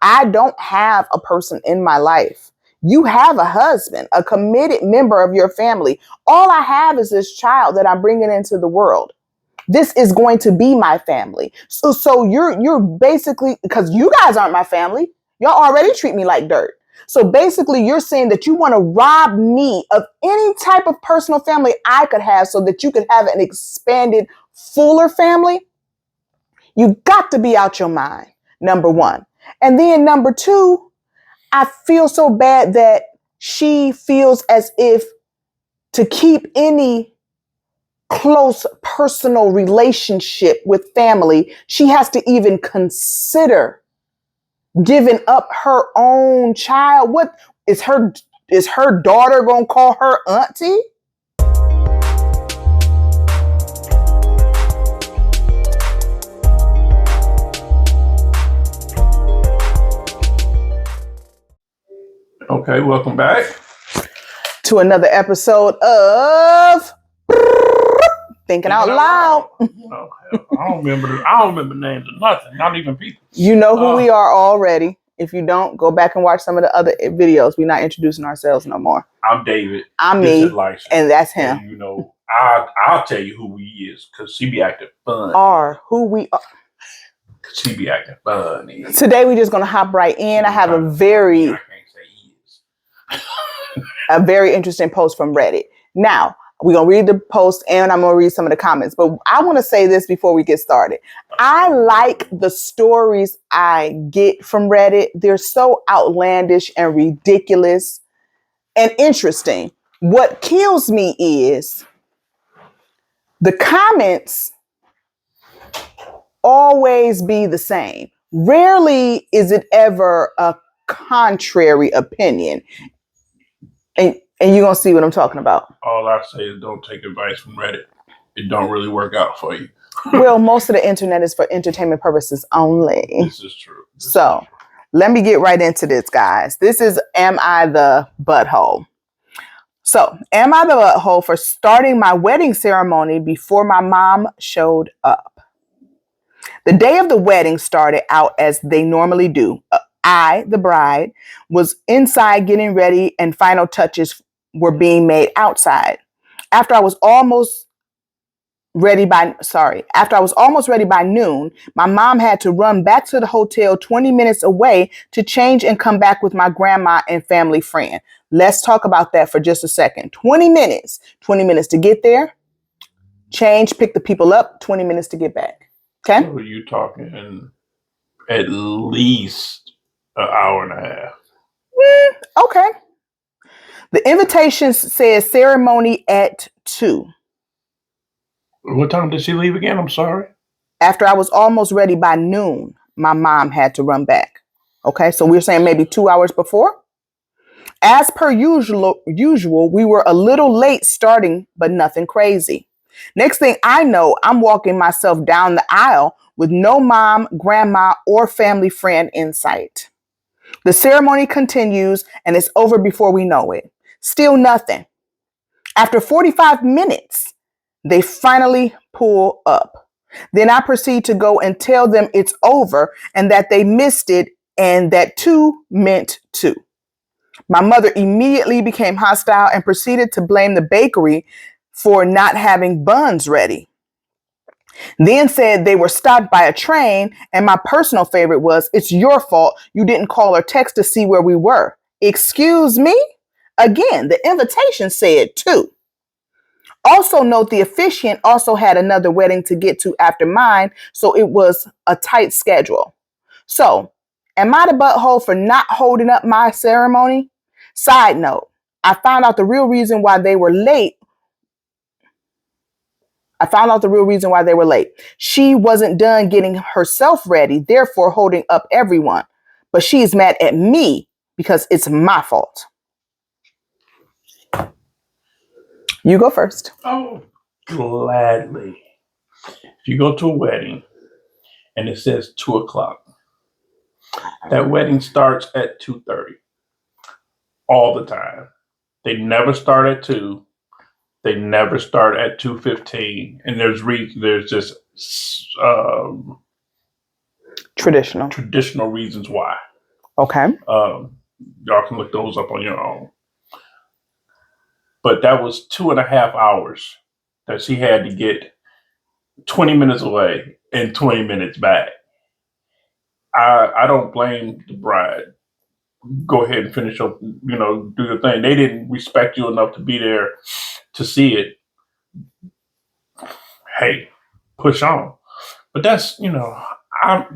I don't have a person in my life. You have a husband, a committed member of your family. All I have is this child that I'm bringing into the world. This is going to be my family. So you're basically, because you guys aren't my family. Y'all already treat me like dirt. So basically you're saying that you want to rob me of any type of personal family I could have so that you could have an expanded, fuller family. You got to be out your mind, number one. And then number two, I feel so bad that she feels as if to keep any close personal relationship with family, she has to even consider giving up her own child. What is her daughter gonna call her auntie? Okay, welcome back to another episode of Thinking Out Loud. Oh, I don't remember names or nothing, not even people. You know who we are already. If you don't, go back and watch some of the other videos. We're not introducing ourselves no more. I'm David. I'm me, and that's him. And, you know, I'll tell you who he is because she be acting funny. Or who we are. She be acting funny. Today we're just gonna hop right in. I have a very interesting post from Reddit. Now, we're going to read the post and I'm going to read some of the comments. But I want to say this before we get started. I like the stories I get from Reddit. They're so outlandish and ridiculous and interesting. What kills me is the comments always be the same. Rarely is it ever a contrary opinion. And you're going to see what I'm talking about. All I say is don't take advice from Reddit. It don't really work out for you. Well, most of the internet is for entertainment purposes only. This is true. Let me get right into this, guys. This is Am I the Butthole? So, am I the butthole for starting my wedding ceremony before my mom showed up? The day of the wedding started out as they normally do. I, the bride, was inside getting ready and final touches were being made outside. After I was almost ready by noon, my mom had to run back to the hotel 20 minutes away to change and come back with my grandma and family friend. Let's talk about that for just a second. 20 minutes to get there, change, pick the people up, 20 minutes to get back. Okay? So you talking at least an hour and a half. Okay. The invitation says ceremony at 2. What time did she leave again? I'm sorry. After I was almost ready by noon, my mom had to run back. Okay, so we're saying maybe 2 hours before. As per usual, we were a little late starting, but nothing crazy. Next thing I know, I'm walking myself down the aisle with no mom, grandma, or family friend in sight. The ceremony continues and it's over before we know it. Still nothing. After 45 minutes, they finally pull up. Then I proceed to go and tell them it's over and that they missed it and that 2 meant 2. My mother immediately became hostile and proceeded to blame the bakery for not having buns ready. Then said they were stopped by a train, and my personal favorite was, it's your fault you didn't call or text to see where we were. Excuse me? Again, the invitation said 2. Also note the officiant also had another wedding to get to after mine, so it was a tight schedule. So, am I the butthole for not holding up my ceremony? Side note, I found out the real reason why they were late. She wasn't done getting herself ready, therefore holding up everyone. But she's mad at me because it's my fault. You go first. Oh, gladly. If you go to a wedding and it says 2:00, that wedding starts at 2:30 all the time. They never start at 2. They never start at 2:15, and there's just traditional reasons why. Okay. Y'all can look those up on your own. But that was 2.5 hours that she had to get 20 minutes away and 20 minutes back. I don't blame the bride. Go ahead and finish up, do your thing. They didn't respect you enough to be there to see it. Hey, push on. But that's,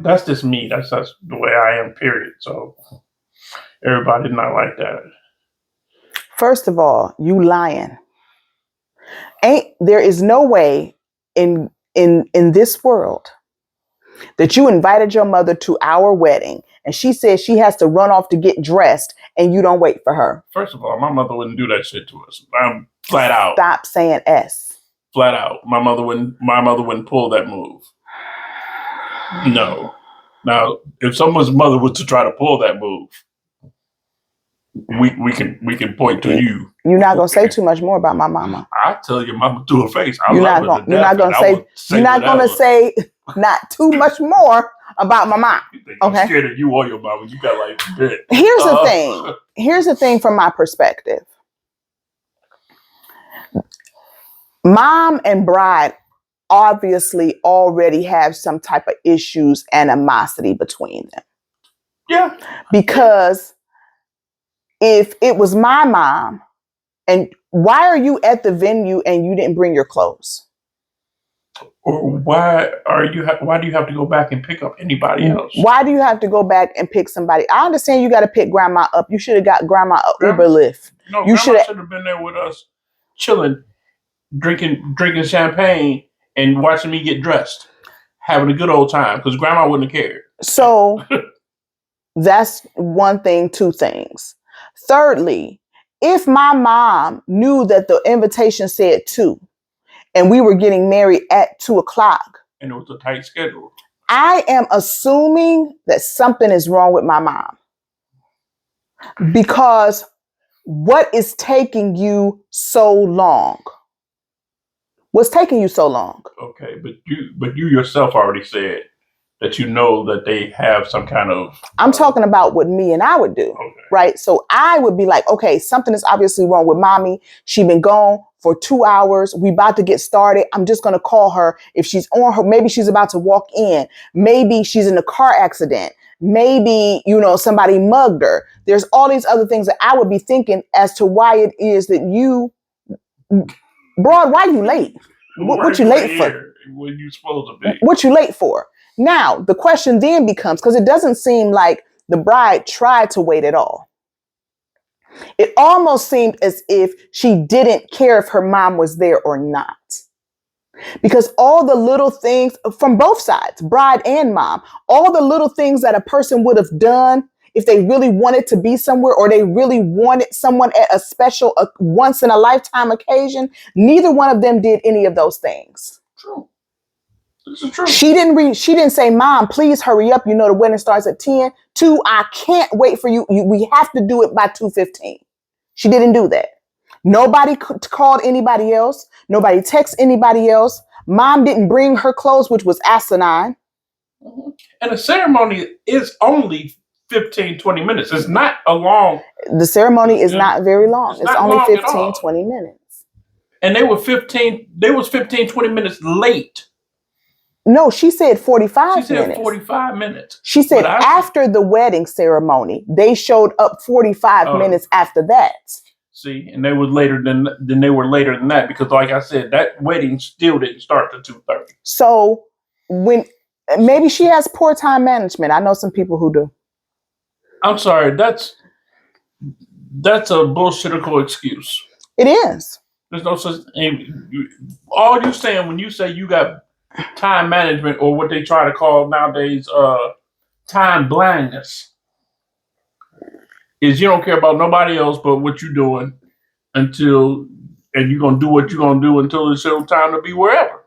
that's just me. That's the way I am, period. So everybody did not like that. First of all, you lying. There is no way in this world that you invited your mother to our wedding and she says she has to run off to get dressed and you don't wait for her. First of all, my mother wouldn't do that shit to us. I'm flat out. Stop saying S. Flat out. My mother wouldn't pull that move. No. Now, if someone's mother was to try to pull that move, we can point to you. You're not gonna say too much more about my mama. I tell your mama to her face. You're not gonna say not too much more about my mom. I'm scared of you or your mama. You got like bit. Here's the thing. Here's the thing from my perspective. Mom and bride obviously already have some type of issues, animosity between them. Yeah. Because if it was my mom, and why are you at the venue and you didn't bring your clothes? Or why do you have to go back and pick up anybody else? Why do you have to go back and pick somebody? I understand you got to pick grandma up. You should have got grandma a Uber Lyft. No, you should have been there with us, chilling, drinking champagne and watching me get dressed, having a good old time, because grandma wouldn't have cared. So that's one thing. Two things. Thirdly, if my mom knew that the invitation said 2 and we were getting married at 2:00 and it was a tight schedule, I am assuming that something is wrong with my mom. Because what is taking you so long? What's taking you so long? Okay, but you yourself already said that you know that they have some kind of... I'm talking about what me and I would do, right? So I would be like, okay, something is obviously wrong with mommy. She's been gone for 2 hours. We about to get started. I'm just going to call her. If she's on her, maybe she's about to walk in. Maybe she's in a car accident. Maybe, somebody mugged her. There's all these other things that I would be thinking as to why it is that you... Broad, why you late? What you late for? When you supposed to be. What you late for? Now, the question then becomes, because it doesn't seem like the bride tried to wait at all. It almost seemed as if she didn't care if her mom was there or not. Because all the little things from both sides, bride and mom, all the little things that a person would have done if they really wanted to be somewhere or they really wanted someone at a special, once in a lifetime occasion, neither one of them did any of those things. True. This is true. She didn't say, Mom, please hurry up. The wedding starts at 10. 2, I can't wait for you. We have to do it by 2:15. She didn't do that. Nobody called anybody else. Nobody texted anybody else. Mom didn't bring her clothes, which was asinine. Mm-hmm. And the ceremony is only 15, 20 minutes. It's not a long... The ceremony is not very long. It's only 15, 20 minutes. And they was 15, 20 minutes late. No, she said 45 minutes. She said 45 minutes. She said after the wedding ceremony, they showed up 45 minutes after that. See, and they were later than that because, like I said, that wedding still didn't start till 2:30. So maybe she has poor time management. I know some people who do. I'm sorry, that's a bullshitical excuse. It is. There's no such thing. All you saying when you say you got time management, or what they try to call nowadays time blindness, is you don't care about nobody else but what you're doing and you're going to do what you're going to do until it's your time to be wherever.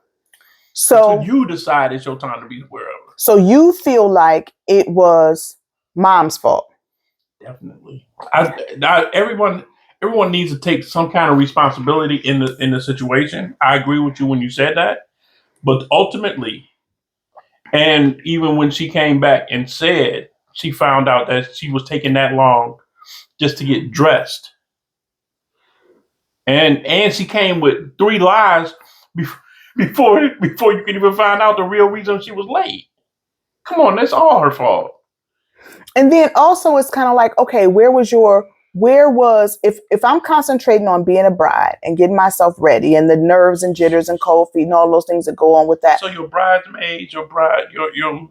So until you decide it's your time to be wherever. So you feel like it was mom's fault? Definitely. Everyone needs to take some kind of responsibility in the situation. I agree with you when you said that. But ultimately, and even when she came back and said she found out that she was taking that long just to get dressed. And she came with 3 lies before you could even find out the real reason she was late. Come on, that's all her fault. And then also it's kind of like, okay, if I'm concentrating on being a bride and getting myself ready and the nerves and jitters and cold feet and all those things that go on with that. So your bridesmaids, your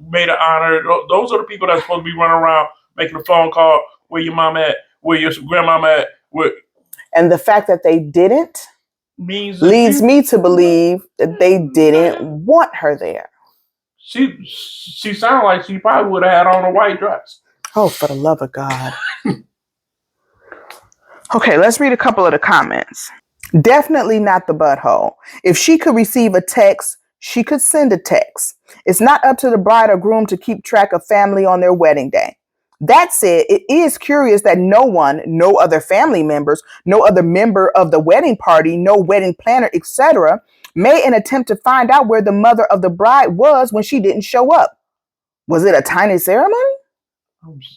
maid of honor, those are the people that's supposed to be running around making a phone call, where your mom at, where your grandmama at, and the fact that they didn't leads me to believe that they didn't want her there. She sounded like she probably would have had on a white dress. Oh, for the love of God. Okay, let's read a couple of the comments. Definitely not the butthole. If she could receive a text, she could send a text. It's not up to the bride or groom to keep track of family on their wedding day. That said, it is curious that no other family members, no other member of the wedding party, no wedding planner, etc., made an attempt to find out where the mother of the bride was when she didn't show up. Was it a tiny ceremony?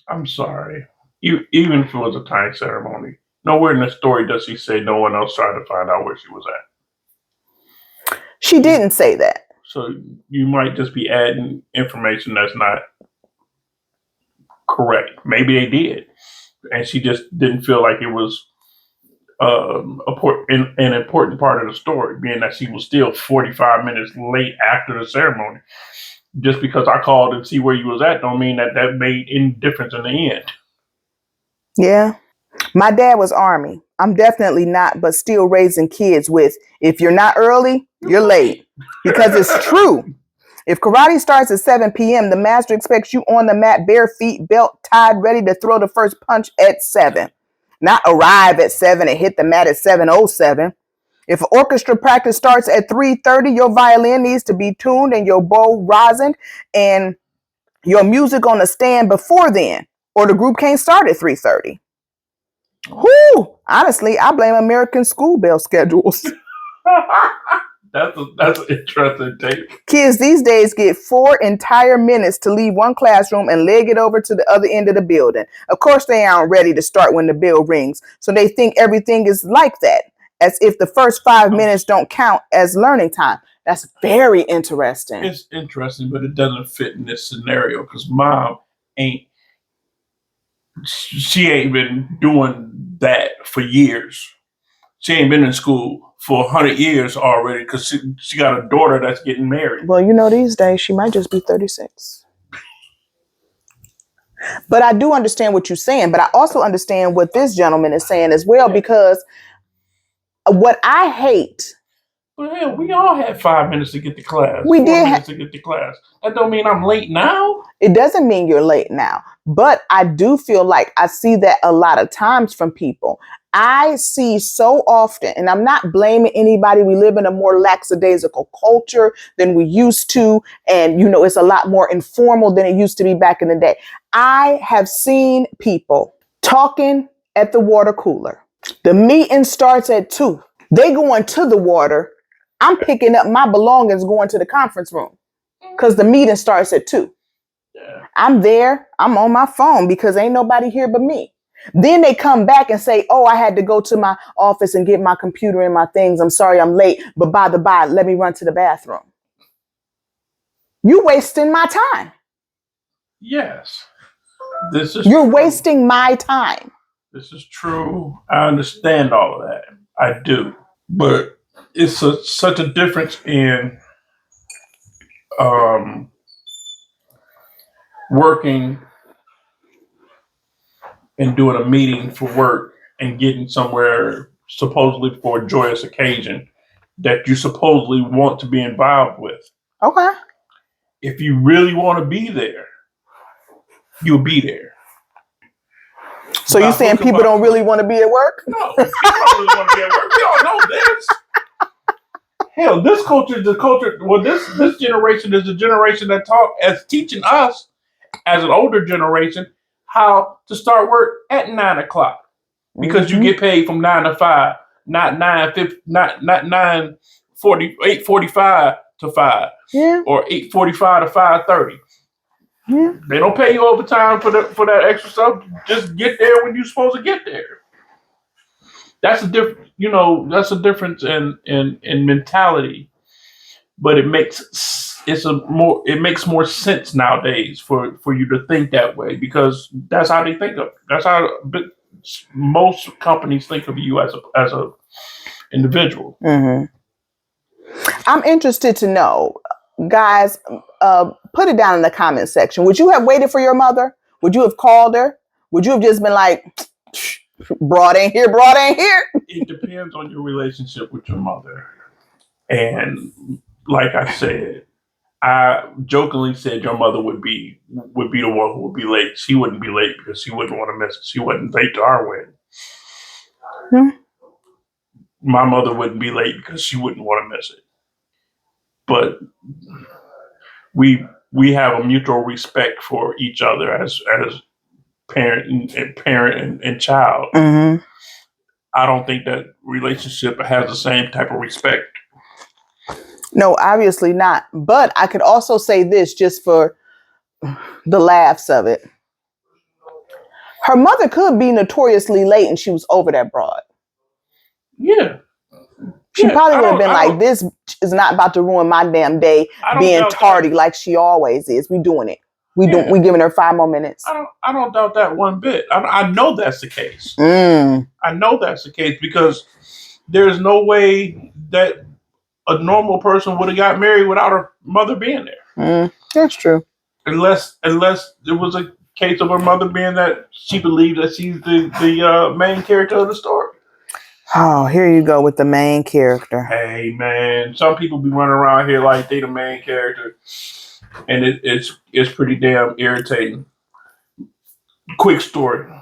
I'm sorry. Even if it was a tiny ceremony, nowhere in the story does she say no one else tried to find out where she was at. She didn't say that. So you might just be adding information that's not correct. Maybe they did, and she just didn't feel like it was an important part of the story, being that she was still 45 minutes late after the ceremony. Just because I called and see where you was at don't mean that made any difference in the end. Yeah. My dad was Army. I'm definitely not, but still raising kids with, if you're not early, you're late. Because it's true. If karate starts at 7 p.m., the master expects you on the mat, bare feet, belt tied, ready to throw the first punch at 7. Not arrive at 7 and hit the mat at 7:07. If orchestra practice starts at 3:30, your violin needs to be tuned and your bow rosined and your music on the stand before then, or the group can't start at 3:30. Whoo! Honestly, I blame American school bell schedules. That's an interesting take. Kids these days get 4 entire minutes to leave one classroom and leg it over to the other end of the building. Of course, they aren't ready to start when the bell rings, so they think everything is like that, as if the first 5 minutes don't count as learning time. That's very interesting. It's interesting, but it doesn't fit in this scenario because mom she ain't been doing that for years. She ain't been in school for 100 years already because she got a daughter that's getting married. Well, these days she might just be 36. But I do understand what you're saying, but I also understand what this gentleman is saying as well, because what I hate. Well, hell, we all had 5 minutes to get to class. We 4 did minutes to get to class. That don't mean I'm late now. It doesn't mean you're late now, but I do feel like I see that a lot of times from people. I see so often, and I'm not blaming anybody. We live in a more lackadaisical culture than we used to. And, it's a lot more informal than it used to be back in the day. I have seen people talking at the water cooler. The meeting starts at 2. They going to the water. I'm picking up my belongings going to the conference room because the meeting starts at 2. Yeah. I'm there. I'm on my phone because ain't nobody here but me. Then they come back and say, oh, I had to go to my office and get my computer and my things. I'm sorry I'm late, but by the by, let me run to the bathroom. You wasting my time. Yes. You're true. Wasting my time. This is true. I understand all of that. I do. But it's such a difference in working and doing a meeting for work and getting somewhere supposedly for a joyous occasion that you supposedly want to be involved with. Okay. If you really want to be there, you'll be there. So you're saying people don't really want to be at work? No, people don't really want to be at work. We all know this. Hell, this culture is the culture. Well, this generation is the generation that teaching us as an older generation how to start work at 9 o'clock because you get paid from 9 to 5, not 8:45 to 5, or 8:45 to 5:30. Yeah. They don't pay you overtime for that extra stuff. Just get there when you're supposed to get there. That's a different, that's a difference in mentality. But it makes more sense nowadays for you to think that way because that's how they think of. That's how most companies think of you as a individual. Mm-hmm. I'm interested to know, guys. Put it down in the comment section. Would you have waited for your mother? Would you have called her? Would you have just been like, "Broad ain't here, broad ain't here"? It depends on your relationship with your mother, and like I said, I jokingly said your mother would be the one who would be late. She wouldn't be late because she wouldn't want to miss it. She wasn't late to our wedding. Hmm. My mother wouldn't be late because she wouldn't want to miss it. But we have a mutual respect for each other as parent and child. Mm-hmm. I don't think that relationship has the same type of respect. No, obviously not. But I could also say this just for the laughs of it. Her mother could be notoriously late and she was over that broad. Yeah. She probably would have been like, this is not about to ruin my damn day being tardy like she always is. We doing it. We giving her 5 more minutes. I don't doubt that one bit. I know that's the case. I know that's the case because there's no way that a normal person would have got married without her mother being there. That's true. Unless it was a case of her mother being that she believed that she's the main character of the story. Oh, here you go with the main character. Hey man, some people be running around here like they the main character, and it's pretty damn irritating. Quick story.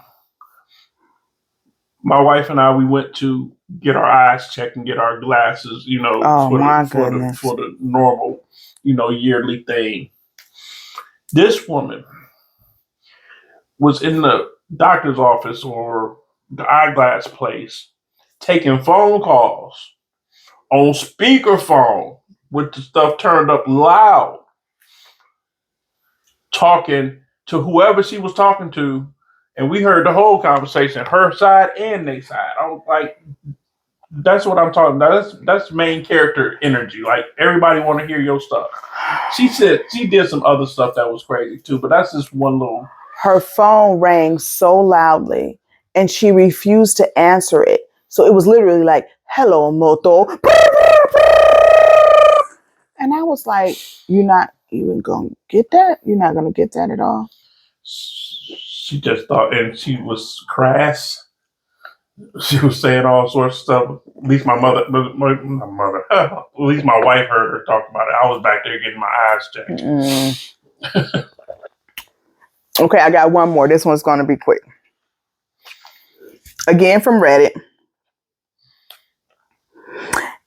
My wife and I, we went to get our eyes checked and get our glasses, for the normal, yearly thing. This woman was in the doctor's office or the eyeglass place taking phone calls on speakerphone with the stuff turned up loud, talking to whoever she was talking to, and we heard the whole conversation, her side and their side. I was like, that's what I'm talking about. That's main character energy. Like everybody want to hear your stuff. She said she did some other stuff that was crazy too, but that's just one little. Her phone rang so loudly and she refused to answer it. So it was literally like, "Hello, Moto." And I was like, "You're not even going to get that? You're not going to get that at all?" She just thought, and she was crass. She was saying all sorts of stuff. At least my mother, at least my wife heard her talk about it. I was back there getting my eyes checked. Okay, I got one more. This one's going to be quick. Again from Reddit.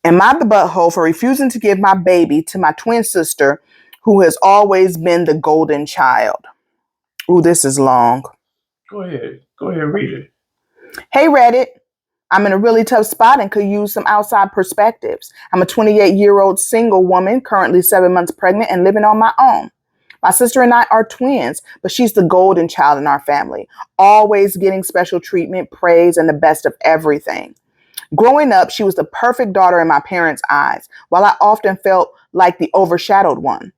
Am I the butthole for refusing to give my baby to my twin sister who has always been the golden child? Ooh, this is long. Go ahead, read it. Hey, Reddit. I'm in a really tough spot and could use some outside perspectives. I'm a 28-year-old single woman, currently 7 months pregnant and living on my own. My sister and I are twins, but she's the golden child in our family, always getting special treatment, praise, and the best of everything. Growing up, she was the perfect daughter in my parents' eyes, while I often felt like the overshadowed one.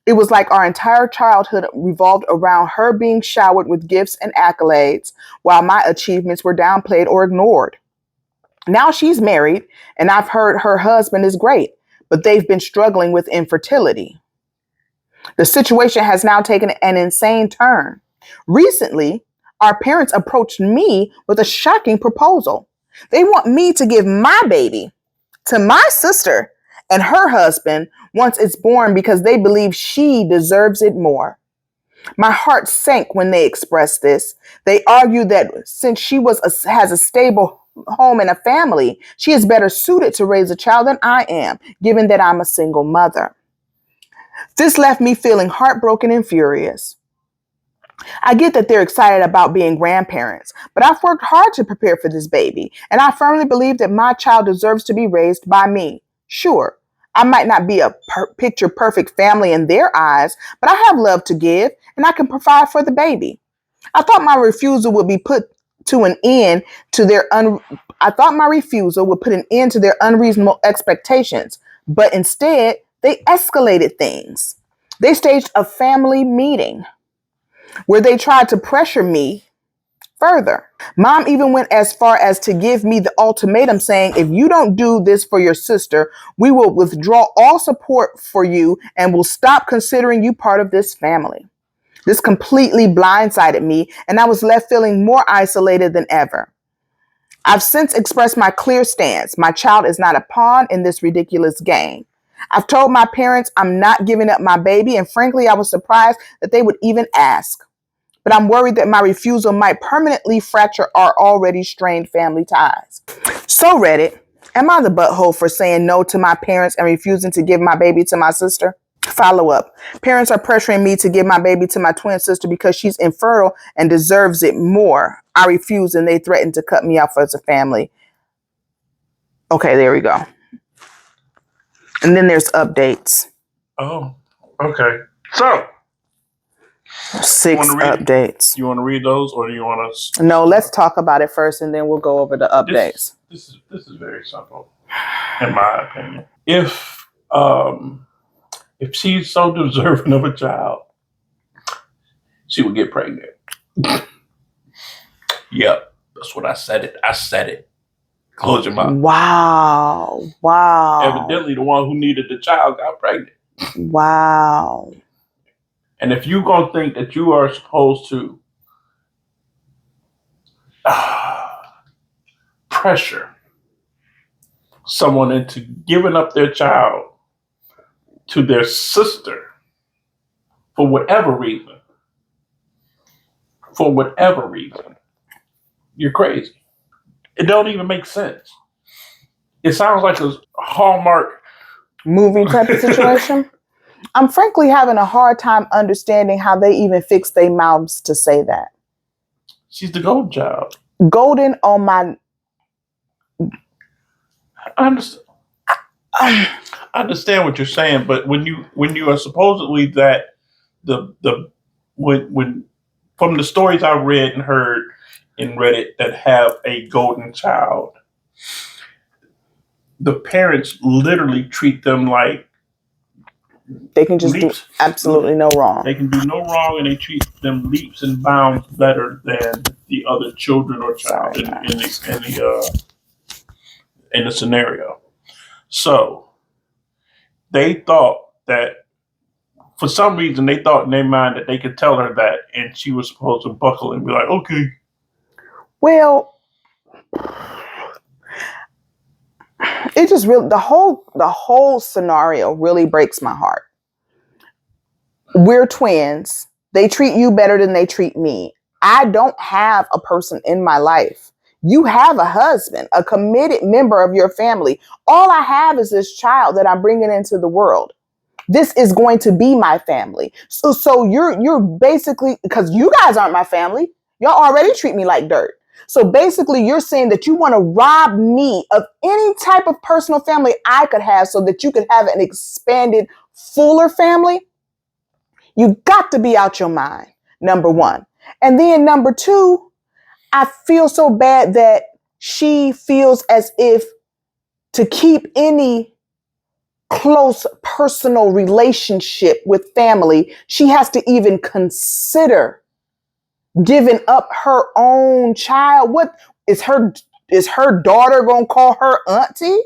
It was like our entire childhood revolved around her being showered with gifts and accolades, while my achievements were downplayed or ignored. Now she's married, and I've heard her husband is great, but they've been struggling with infertility. The situation has now taken an insane turn. Recently, our parents approached me with a shocking proposal. They want me to give my baby to my sister and her husband once it's born because they believe she deserves it more. My heart sank when they expressed this. They argued that since she has a stable home and a family, she is better suited to raise a child than I am, given that I'm a single mother. This left me feeling heartbroken and furious. I get that they're excited about being grandparents, but I've worked hard to prepare for this baby, and I firmly believe that my child deserves to be raised by me. Sure, I might not be a picture perfect family in their eyes, but I have love to give and I can provide for the baby. I thought my refusal would be put to an end to their I thought my refusal would put an end to their unreasonable expectations, but instead they escalated things. They staged a family meeting where they tried to pressure me further. Mom even went as far as to give me the ultimatum saying, if you don't do this for your sister, we will withdraw all support for you and will stop considering you part of this family. This completely blindsided me, and I was left feeling more isolated than ever. I've since expressed my clear stance. My child is not a pawn in this ridiculous game. I've told my parents I'm not giving up my baby, and frankly, I was surprised that they would even ask. But I'm worried that my refusal might permanently fracture our already strained family ties. So Reddit, am I the butthole for saying no to my parents and refusing to give my baby to my sister? Follow up. Parents are pressuring me to give my baby to my twin sister because she's infertile and deserves it more. I refuse and they threaten to cut me off as a family. Okay, there we go. And then there's updates. Oh, okay. So, 6 updates. You want to read those, or do you want to? No, let's talk about it first, and then we'll go over the updates. This is very simple, in my opinion. If she's so deserving of a child, she would get pregnant. Yep, that's what I said. I said it. Close your mouth. Wow. Evidently, the one who needed the child got pregnant. Wow. And if you're going to think that you are supposed to pressure someone into giving up their child to their sister for whatever reason, you're crazy. It don't even make sense. It sounds like a Hallmark movie type of situation. I'm frankly having a hard time understanding how they even fix their mouths to say that. She's the golden child. Golden on my... I understand what you're saying, but when you are supposedly that when from the stories I read and heard in Reddit that have a golden child, the parents literally treat them like they can just do absolutely no wrong. They can do no wrong, and they treat them leaps and bounds better than the other children or child in the scenario. So they thought that for some reason they thought in their mind that they could tell her that, and she was supposed to buckle and be like, okay. Well, it just really the whole scenario really breaks my heart. We're twins. They treat you better than they treat me. I don't have a person in my life. You have a husband, a committed member of your family. All I have is this child that I'm bringing into the world. This is going to be my family. So you're basically, because you guys aren't my family, y'all already treat me like dirt. So basically you're saying that you want to rob me of any type of personal family I could have so that you could have an expanded, fuller family. You got to be out your mind, number one. And then number two, I feel so bad that she feels as if to keep any close personal relationship with family, she has to even consider giving up her own child. What is her daughter gonna call her auntie?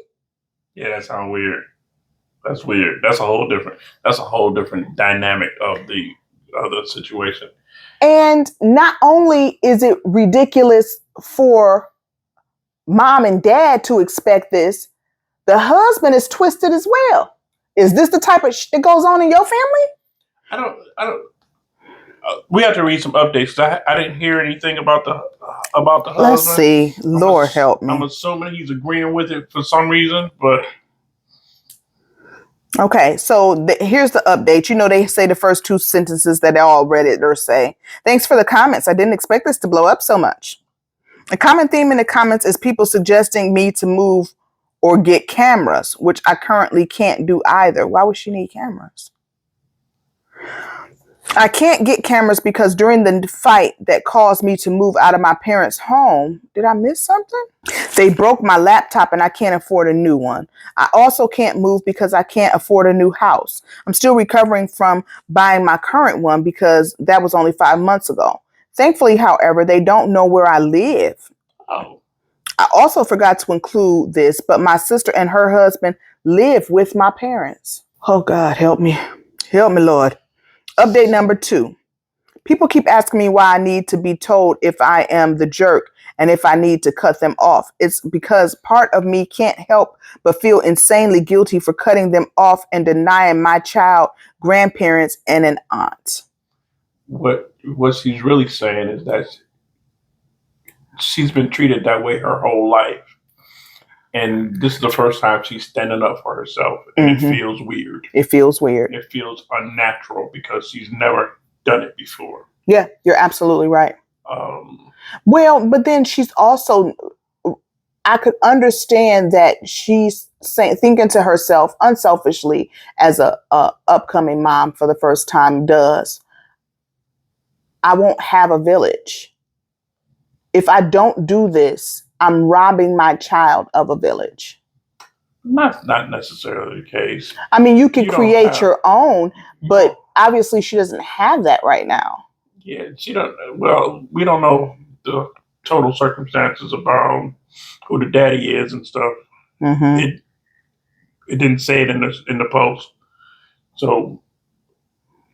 Yeah, that sounds weird. That's weird. That's a whole different dynamic of the other situation. And not only is it ridiculous for mom and dad to expect this, the husband is twisted as well. Is this the type of shit that goes on in your family? I don't. We have to read some updates. I didn't hear anything about the husband. Let's see. Lord help me. I'm assuming he's agreeing with it for some reason, but. Okay, so here's the update. You know, they say the first two sentences that all Redditors say. Thanks for the comments. I didn't expect this to blow up so much. A common theme in the comments is people suggesting me to move or get cameras, which I currently can't do either. Why would she need cameras? I can't get cameras because during the fight that caused me to move out of my parents' home, did I miss something? They broke my laptop and I can't afford a new one. I also can't move because I can't afford a new house. I'm still recovering from buying my current one because that was only 5 months ago. Thankfully, however, they don't know where I live. Oh. I also forgot to include this, but my sister and her husband live with my parents. Oh God, help me. Help me, Lord. Update number 2. People keep asking me why I need to be told if I am the jerk and if I need to cut them off. It's because part of me can't help but feel insanely guilty for cutting them off and denying my child grandparents and an aunt. What she's really saying is that she's been treated that way her whole life. And this is the first time she's standing up for herself. And It feels weird. It feels weird. It feels unnatural because she's never done it before. Yeah, you're absolutely right. Well, but then she's also, I could understand that she's thinking to herself unselfishly as a upcoming mom for the first time does. I won't have a village. If I don't do this, I'm robbing my child of a village. Not necessarily the case. I mean, you can create your own, but obviously she doesn't have that right now. Yeah, she don't. Well, we don't know the total circumstances about who the daddy is and stuff. It didn't say it in the post, so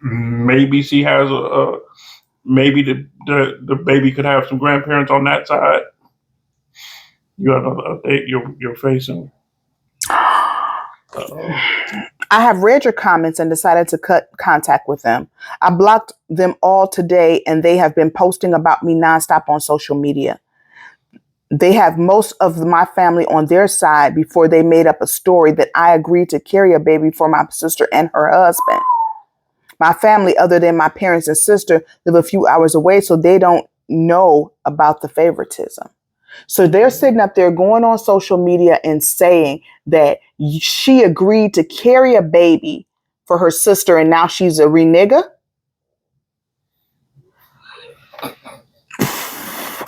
maybe she has maybe the baby could have some grandparents on that side. You got another update. You're facing. I have read your comments and decided to cut contact with them. I blocked them all today and they have been posting about me nonstop on social media. They have most of my family on their side before they made up a story that I agreed to carry a baby for my sister and her husband. My family, other than my parents and sister, live a few hours away, so they don't know about the favoritism. So they're sitting up there going on social media and saying that she agreed to carry a baby for her sister and now she's a renegger.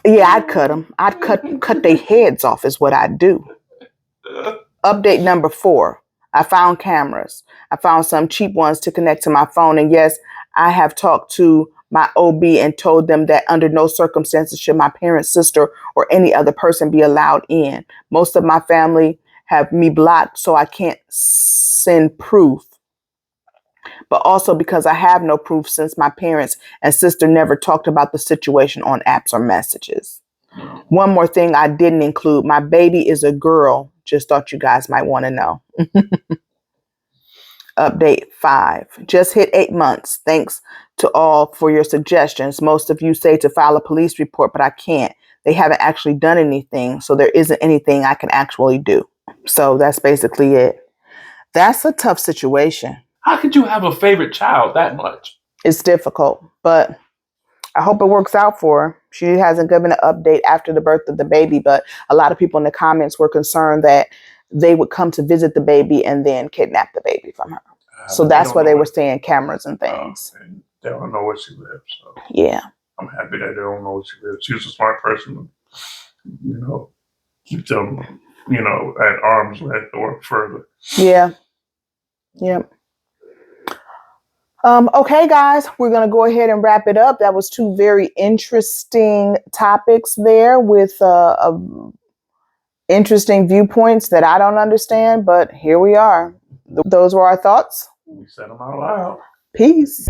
Yeah, I'd cut them. I'd cut their heads off is what I'd do. Update number 4. I found cameras. I found some cheap ones to connect to my phone. And yes, I have talked to my OB and told them that under no circumstances should my parents, sister, or any other person be allowed in. Most of my family have me blocked, so I can't send proof. But also because I have no proof since my parents and sister never talked about the situation on apps or messages. One more thing I didn't include. My baby is a girl. Just thought you guys might want to know. Update 5. Just hit 8 months. Thanks to all for your suggestions. Most of you say to file a police report, but I can't. They haven't actually done anything, so there isn't anything I can actually do. So that's basically it. That's a tough situation. How could you have a favorite child that much? It's difficult, but I hope it works out for her. She hasn't given an update after the birth of the baby, but a lot of people in the comments were concerned that they would come to visit the baby and then kidnap the baby from her. So that's why they were saying cameras and things. And they don't know where she lives. So yeah. I'm happy that they don't know where she lives. She was a smart person, keep them, at arm's length or further. Yeah. Yep. Okay, guys, we're going to go ahead and wrap it up. That was 2 very interesting topics there with interesting viewpoints that I don't understand, but here we are. Those were our thoughts. We said them out loud. Peace.